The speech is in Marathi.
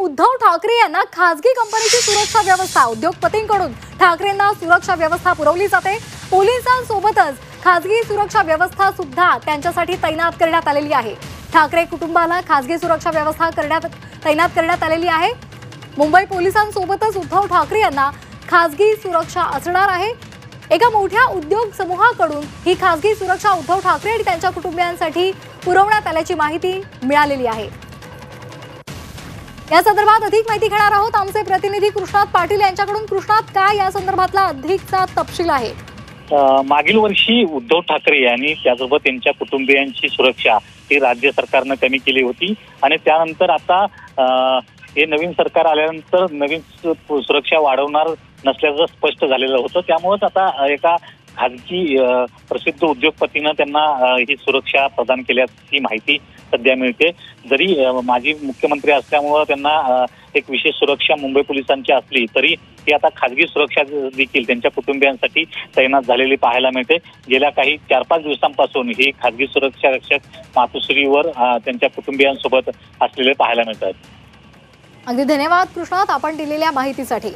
उद्धव ठाकरे यांना खासगी कंपनीची सुरक्षा व्यवस्था उद्योगपतींकडून ठाकरेंना सुरक्षा व्यवस्था पुरवली जाते। पोलिसांसोबतच खासगी सुरक्षा व्यवस्था सुद्धा त्यांच्यासाठी तैनात करण्यात आलेली आहे। ठाकरे कुटुंबाला खासगी सुरक्षा व्यवस्था तैनात करण्यात आलेली आहे। मुंबई पोलिसांसोबतच उद्धव ठाकरे यांना खासगी सुरक्षा असणार आहे। एका मोठ्या उद्योग समूहाकडून ही खासगी सुरक्षा उद्धव ठाकरे आणि त्यांच्या कुटुंबियांसाठी पुरवण्यात आल्याची माहिती मिळालेली आहे। या संदर्भात अधिक माहिती घेणार आहोत आमचे प्रतिनिधी कृष्णात पाटील यांच्याकडून। कृष्णात, काय या संदर्भातला अधिकचा तपशील आहे? मागील वर्षी उद्धव ठाकरे यांनी त्यासोबत त्यांच्या कुटुंबियांची सुरक्षा ही राज्य सरकारने कमी केली होती आणि त्यानंतर आता हे नवीन सरकार आल्यानंतर नवीन सुरक्षा वाढवणार नसल्याचं स्पष्ट झालेलं होतं। त्यामुळेच आता एका खाजगी प्रसिद्ध उद्योगपतीनं त्यांना ही सुरक्षा प्रदान केल्याची माहिती सध्या मिळते। जरी माजी मुख्यमंत्री असल्यामुळे त्यांना एक विशेष सुरक्षा मुंबई पोलिसांची असली तरी ती आता खाजगी सुरक्षा देखील त्यांच्या कुटुंबियांसाठी तैनात झालेली पाहायला मिळते। गेल्या काही 4-5 दिवसांपासून ही खाजगी सुरक्षा रक्षक मातोश्रीवर त्यांच्या कुटुंबियांसोबत असलेले पाहायला मिळतात। अगदी धन्यवाद कृष्णात, आपण दिलेल्या माहितीसाठी।